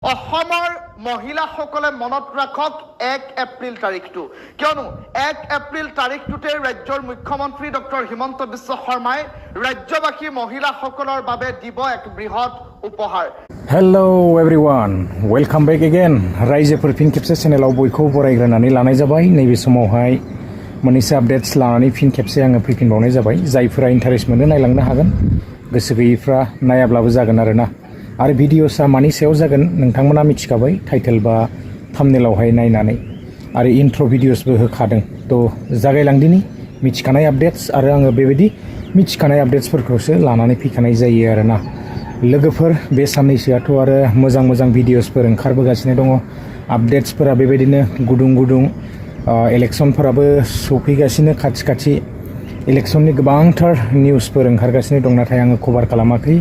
অসমৰ মহিলাসকলে মনত ৰাখক 1 এপ্ৰিল তাৰিখটো কিয়নো 1 এপ্ৰিল তাৰিখটোতে ৰাজ্যৰ মুখ্যমন্ত্ৰী ডক্টৰ হিমন্ত বিশ্ব শৰ্মাই ৰাজ্যবাসী মহিলাসকলৰ বাবে দিব এক বৃহৎ উপহাৰ। Hello everyone welcome back again रायजोफोर फिन खेबसे चेनेलाव बयखौ बरायग्रोनानै लानाय जाबाय। नैबे समावहाय मोननैसो आपडेट्स लानानै फिन खेबसे आङो फैफिनबावनाय जाबाय। जायफोरा इन्टारेस्ट मोनो नायलांनो हागोन, गोसो गैयैफ्रा नायाब्लाबो जागोन आरोना। आरो भिडिअसआ मानि सायाव जागोन नोंथांमोना मिथिखाबाय टाइटेल बा थाम्बनेलावहाय नायनानै, आरो इन्ट्र भिडिअसबो होखादों। तो जागायलांदिनि मिथिखानाय आपडेट्स, आरो आङो बेबायदि मिथिखानाय आपडेट्सफोरखौसो लानानै फैखानाय जायो आरोना। लोगोफोर बे साननैसोआथ' आरो मोजां मोजां भिडिअसफोर ओंखारबोगासिनो दङ। आपडेट्सफोरा बेबायदिनो गुदुं गुदुं, इलेक्सनफोराबो सफैगासिनो खाथि खाथि। इलेक्सननि गोबांथार निउसफोर ओंखारगासिनो दं, नाथाय आङो कभार खालामाखै।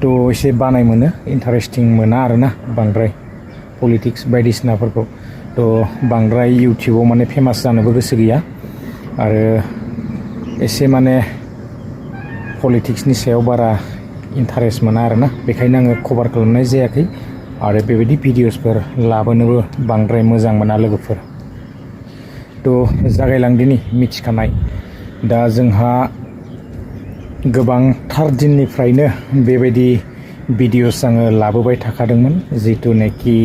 तो एसे बानाय मोनो, इन्टारेस्टिं मोना आरोना बांद्राय पलिटिक्स बायदिसिनाफोरखौ। तो बांद्राय इउटिउबाव माने फेमास जानोबो गोसो गैया, आरो एसे माने पलिटिक्सनि सायाव बारा इन्टारेस्ट मोना आरोना। बेखायनो आङो कभार खालामनाय जायाखै, आरो बेबायदि भिडिअसफोर लाबोनोबो बांद्राय मोजां मोना लोगोफोर। तो जागायलांदिनि मिथिखानाय। दा जोंहा गोबांथार दिननिफ्रायनो बेबायदि भिडिअस आङो लाबोबाय थाखादोंमोन, जिथुनाखि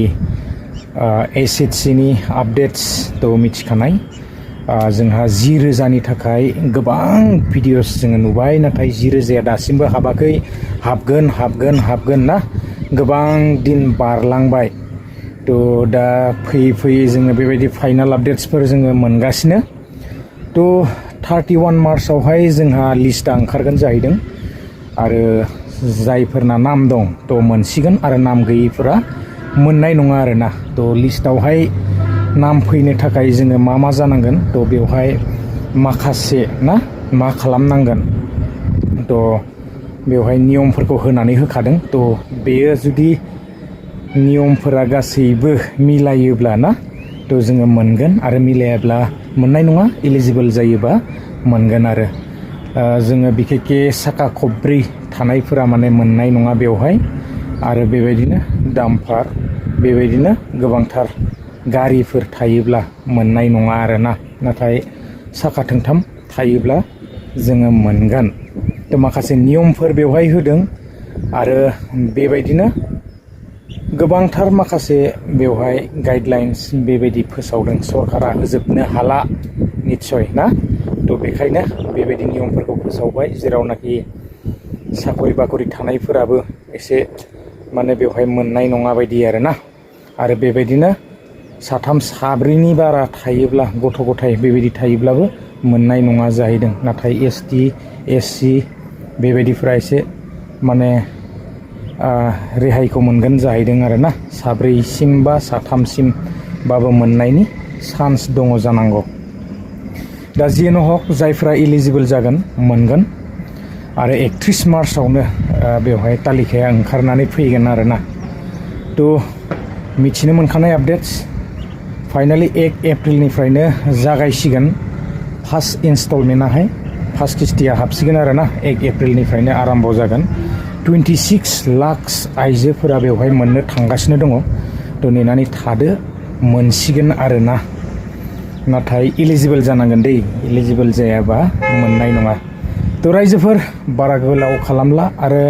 एसएचसिनि आपडेट्स। तो मिथिखानाय जोंहा 10,000नि थाखाय गोबां भिडिअस जोङो नुबाय, नाथाय 10,000 दासिमबो हाबाखै। हाबगोन ना, गोबां दिन बारलांबाय। तो दा फैयै फैयै जोङो बेबायदि फाइनाल आपडेट्सफोर जोङो मोनगासिनो। तो 31 मार्चआवहाय जोंहा लिस्टआ ओंखारगोन जाहैदों, आरो जायफोरना नाम दं तो मोनसिगोन, आरो नाम गैयैफोरा मोननाय नङा आरोना। तो लिस्टआवहाय नाम फैनो थाखाय जोङो मा जानांगोन, तो बेवहाय माखासे ना मा खालामनांगोन, तो बेवहाय नियमफोरखौ होनानै होखादों। तो बेयो जुदि नियमफोरा गासैबो मिलायोब्ला ना, तो जोङो मोनगोन, आरो मिलायाब्ला मोननाय नङा। इलिजिबल जायोबा मोनगोन। आरो जोङो बिखेखे साखा खब्रै थानायफोरा माने मोननाय नङा बेवहाय, आरो बेबायदिनो डाम्पार बेबायदिनो गोबांथार गारिफोर थायोब्ला मोननाय नङा आरोना। नाथाय साखा थोंथाम थायोब्ला जोङो मोनगोन। तो माखासे नियमफोर बेवहाय होदों, आरो बेबायदिनो गोबांथार माखासे बेवहाय गाइडलाइन्स बेबायदि फोसावदों। सरकारा होजोबनो हाला निस्सय ना। तो बेखायनो बेबायदि नियमफोरखौ फोसावबाय, जेरावनाखि साखरि बाखरि थानायफोराबो एसे माने बेवहाय मोननाय नङा बायदि आरोना। आरो बेबायदिनो साथाम साब्रैनि बारा थायोब्ला, गथ' गथाय बेबायदि थायोब्लाबो मोननाय नङा जाहैदों। नाथाय एसटि एससि बेबायदिफ्रा एसे माने रेहायखौ मोनगोन जाहैदों आरोना। साब्रैसिम बा साथामसिमबाबो मोननायनि चान्स दङ जानांगौ। दा जियानो हक, जायफ्रा इलिजिबल जागोन मोनगोन, आरो 31 मार्चआवनो बेवहाय तालिकाया ओंखारनानै फैगोन आरोना। तो मिथिनो मोनखानाय आपडेट्स, फाइनालि 1 एप्रिलनिफ्रायनो जागायसिगोन फार्स्ट इन्स्टलमेन्टआहाय। फार्स्ट किस्तिया हाबसिगोन आरोना। 1 एप्रिलनिफ्रायनो आराम्भ जागोन। 26 लाख आइजोफोरा बेवहाय मोननो थांगासिनो दङ। तो नेनानै थादो, मोनसिगोन आरोना। नाथाय इलिजिबल जानांगोन दै, इलिजिबल जायाबा मोननाय नङा। तो रायजोफोर बारा गोलाव खालामला, आरो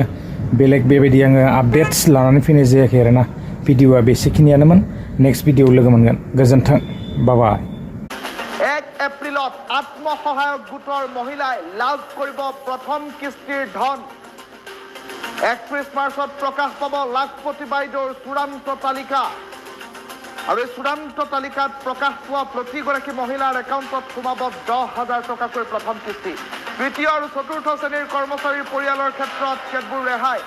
बेलेग बेबायदि आङो आपडेट्स लानानै फैनाय जायाखै आरोना। भिडिअआ बेसेखिनियानोमोन। नेक्स्ट भिडिअ लोगो मोनगोन। गोजोन्थों, बाय। 1 এপ্ৰিলত আত্মসহায়ক গোটৰ মহিলাই লাভ কৰিব প্ৰথম কিস্তিৰ ধন। 31 মাৰ্চত প্ৰকাশ পাব লাখপতি বাইদেউৰ চূড়ান্ত তালিকা, আৰু এই চূড়ান্ত তালিকাত প্ৰকাশ পোৱা প্ৰতিগৰাকী মহিলাৰ একাউণ্টত সোমাব 10,000 টকাকৈ প্ৰথম কিস্তি। তৃতীয় আৰু চতুৰ্থ শ্ৰেণীৰ কৰ্মচাৰীৰ পৰিয়ালৰ ক্ষেত্ৰত কেতবোৰ ৰেহাই।